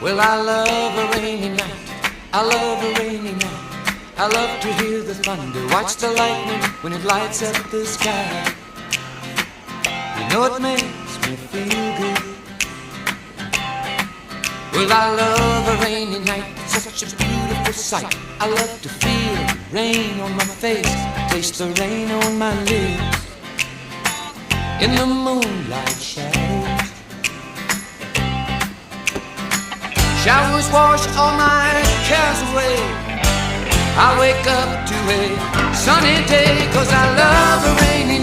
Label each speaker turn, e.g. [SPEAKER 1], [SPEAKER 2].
[SPEAKER 1] Well, I love a rainy night. I love a rainy night. I love to hear the thunder, watch the lightning when it lights up the sky. You know it makes me feel good. Well, I love a rainy night, such a beautiful sight. I love to feel the rain on my face, taste the rain on my lips. In the moonlight shadows, showers wash all my cares away. I wake up to a sunny day, 'cause I love a rainy